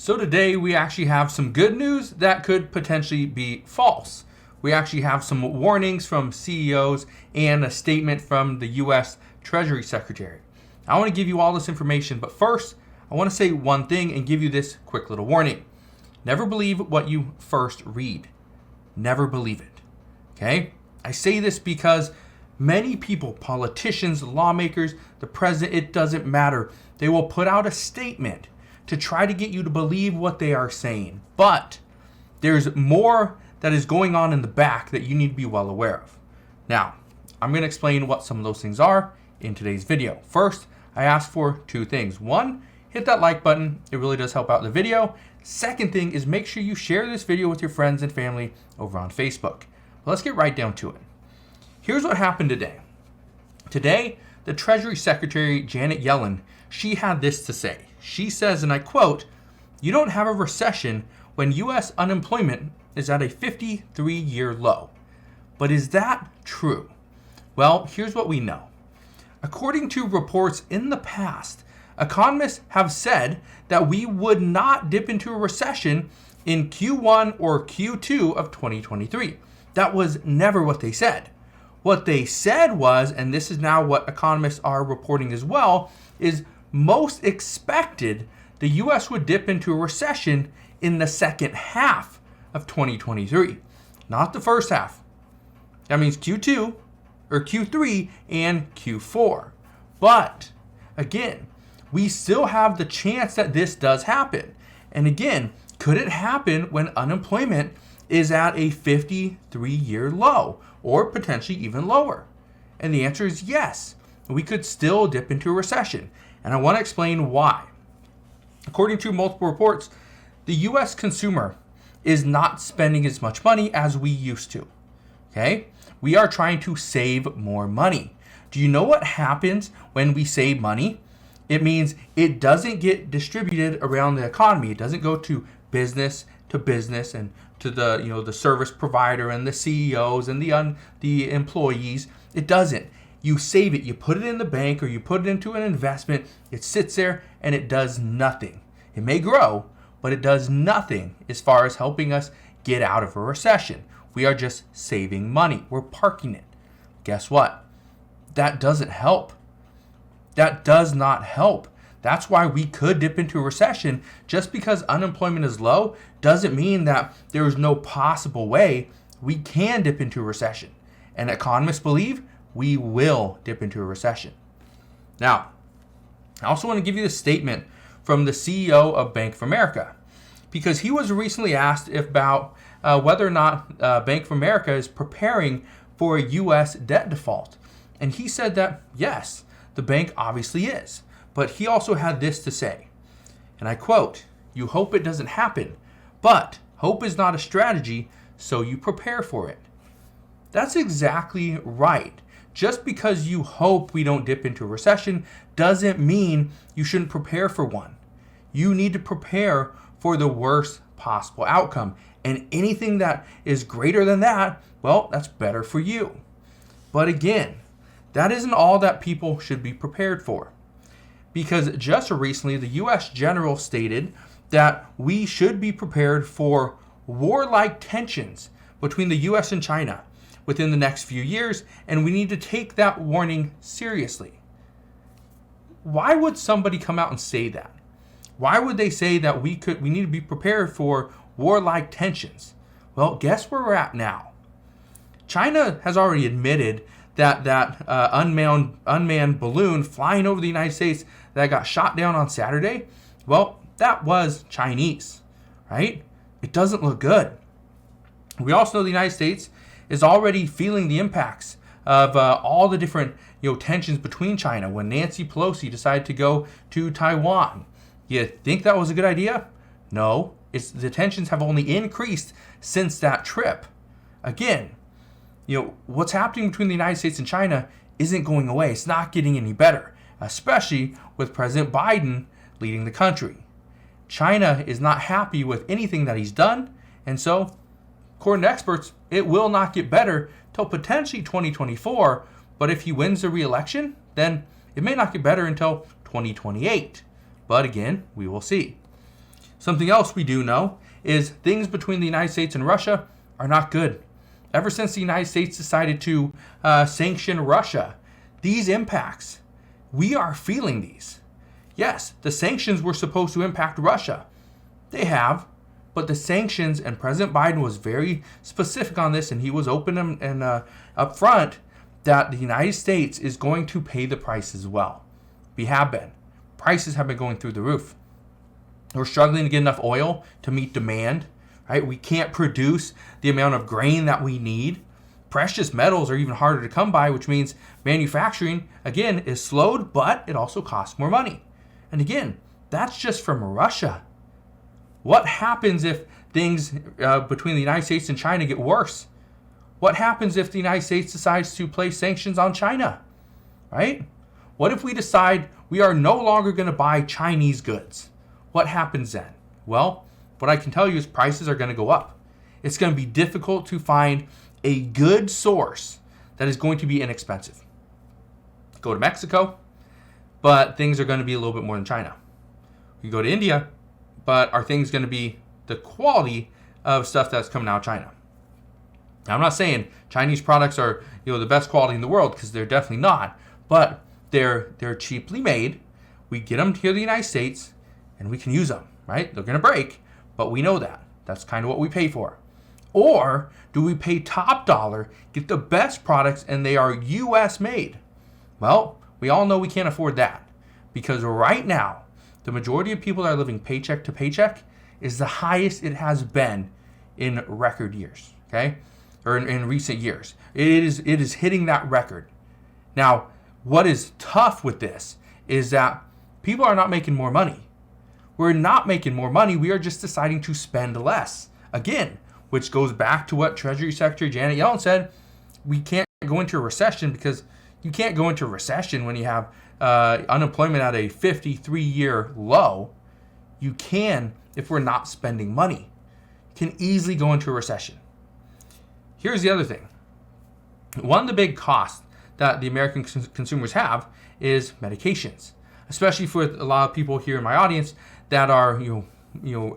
So today we actually have some good news that could potentially be false. We actually have some warnings from CEOs and a statement from the U.S. Treasury Secretary. I want to give you all this information, but first I want to say one thing and give you this quick little warning. Never believe what you first read. Never believe it. Okay? I say this because many people, politicians, lawmakers, the president, it doesn't matter. They will put out a statement to try to get you to believe what they are saying. But there's more that is going on in the back that you need to be well aware of. Now, I'm going to explain what some of those things are in today's video. First, I asked for two things. One, hit that like button. It really does help out the video. Second thing is make sure you share this video with your friends and family over on Facebook. But let's get right down to it. Here's what happened today. Today, the Treasury Secretary, Janet Yellen, she had this to say. She says, and I quote, "You don't have a recession when U.S. unemployment is at a 53-year low." But is that true? Well, here's what we know. According to reports in the past, economists have said that we would not dip into a recession in Q1 or Q2 of 2023. That was never what they said. What they said was, and this is now what economists are reporting as well, is most expected the U.S. would dip into a recession in the second half of 2023, not the first half. That means Q2 or Q3 and Q4. But again, we still have the chance that this does happen. And again, could it happen when unemployment is at a 53-year low or potentially even lower? And the answer is yes. We could still dip into a recession. And I want to explain why. According to multiple reports, the U.S. consumer is not spending as much money as we used to. Okay? We are trying to save more money. Do you know what happens when we save money? It means it doesn't get distributed around the economy. It doesn't go to business and to the service provider and the CEOs and the employees. It doesn't. You save it, you put it in the bank or you put it into an investment. It sits there and it does nothing. It may grow, but it does nothing as far as helping us get out of a recession. We are just saving money. We're parking it. Guess what? That doesn't help. That does not help. That's why we could dip into a recession. Just because unemployment is low doesn't mean that there is no possible way we can dip into a recession. And economists believe we will dip into a recession. Now, I also want to give you this statement from the CEO of Bank of America, because he was recently asked about whether or not Bank of America is preparing for a U.S. debt default. And he said that, yes, the bank obviously is. But he also had this to say, and I quote, "You hope it doesn't happen, but hope is not a strategy, so you prepare for it." That's exactly right. Just because you hope we don't dip into a recession doesn't mean you shouldn't prepare for one. You need to prepare for the worst possible outcome. And anything that is greater than that, well, that's better for you. But again, that isn't all that people should be prepared for. Because just recently, the U.S. General stated that we should be prepared for warlike tensions between the U.S. and China within the next few years, and we need to take that warning seriously. Why would somebody come out and say that? Why would they say that we need to be prepared for warlike tensions? Well, guess where we're at now. China has already admitted that unmanned balloon flying over the United States that got shot down on Saturday, well, that was Chinese, right? It doesn't look good. We also know the United States is already feeling the impacts of all the different tensions between China when Nancy Pelosi decided to go to Taiwan. You think that was a good idea? No, the tensions have only increased since that trip. Again, what's happening between the United States and China isn't going away. It's not getting any better, especially with President Biden leading the country. China is not happy with anything that he's done, and so, according to experts, it will not get better till potentially 2024, but if he wins the re-election, then it may not get better until 2028. But again, we will see. Something else we do know is things between the United States and Russia are not good. Ever since the United States decided to sanction Russia, these impacts, we are feeling these. Yes, the sanctions were supposed to impact Russia. They have, but the sanctions, and President Biden was very specific on this, and he was open and upfront that the United States is going to pay the price as well. We have been. Prices have been going through the roof. We're struggling to get enough oil to meet demand, right? We can't produce the amount of grain that we need. Precious metals are even harder to come by, which means manufacturing, again, is slowed, but it also costs more money. And again, that's just from Russia. What happens if things between the United States and China get worse? What happens if the United States decides to place sanctions on China, right? What if we decide we are no longer going to buy Chinese goods? What happens then? Well, what I can tell you is prices are going to go up. It's going to be difficult to find a good source that is going to be inexpensive. Go to Mexico, but things are going to be a little bit more than China. You go to India, but are things going to be the quality of stuff that's coming out of China? Now, I'm not saying Chinese products are the best quality in the world, because they're definitely not, but they're cheaply made. We get them here to the United States, and we can use them, right? They're going to break, but we know that. That's kind of what we pay for. Or do we pay top dollar, get the best products, and they are U.S. made? Well, we all know we can't afford that, because right now, the majority of people that are living paycheck to paycheck is the highest it has been in record years, okay? Or in recent years. It is hitting that record. Now, what is tough with this is that people are not making more money. We're not making more money. We are just deciding to spend less. Again, which goes back to what Treasury Secretary Janet Yellen said. We can't go into a recession, because you can't go into a recession when you have unemployment at a 53-year low. You can if we're not spending money. You can easily go into a recession. Here's the other thing. One of the big costs that the American consumers have is medications, especially for a lot of people here in my audience that are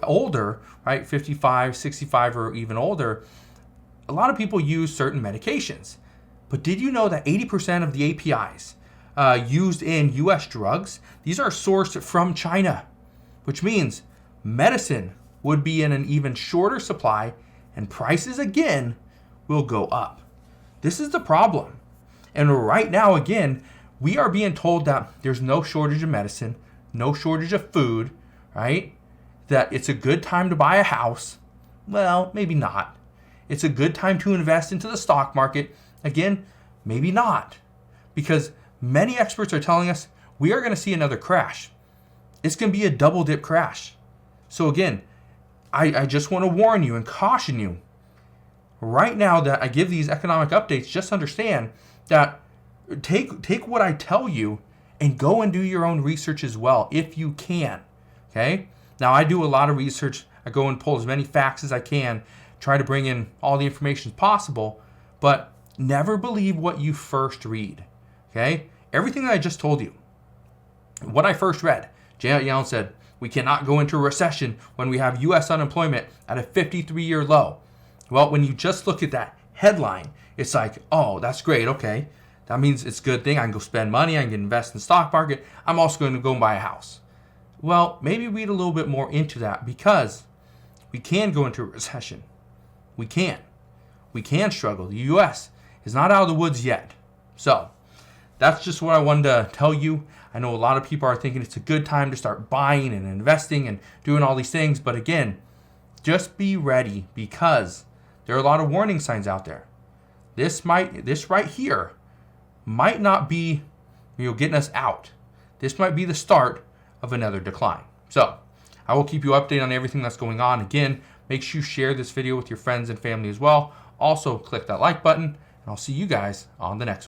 older, right? 55, 65, or even older. A lot of people use certain medications. But did you know that 80% of the APIs used in U.S. drugs, these are sourced from China, which means medicine would be in an even shorter supply, and prices again will go up. This is the problem. And right now, again, we are being told that there's no shortage of medicine, no shortage of food, right? That it's a good time to buy a house. Well, maybe not. It's a good time to invest into the stock market. Again, maybe not. Because many experts are telling us we are going to see another crash. It's going to be a double dip crash. So again, I just want to warn you and caution you. Right now that I give these economic updates, just understand that take what I tell you and go and do your own research as well, if you can. Okay? Now, I do a lot of research. I go and pull as many facts as I can, try to bring in all the information as possible, but never believe what you first read. Okay? Everything that I just told you, what I first read, Janet Yellen said, we cannot go into a recession when we have U.S. unemployment at a 53-year low. Well, when you just look at that headline, it's like, oh, that's great. Okay. That means it's a good thing. I can go spend money. I can invest in the stock market. I'm also going to go and buy a house. Well, maybe read a little bit more into that, because we can go into a recession. We can. We can struggle. The U.S. is not out of the woods yet. So that's just what I wanted to tell you. I know a lot of people are thinking it's a good time to start buying and investing and doing all these things. But again, just be ready, because there are a lot of warning signs out there. This right here might not be getting us out. This might be the start of another decline. So I will keep you updated on everything that's going on. Again, make sure you share this video with your friends and family as well. Also, click that like button, and I'll see you guys on the next one.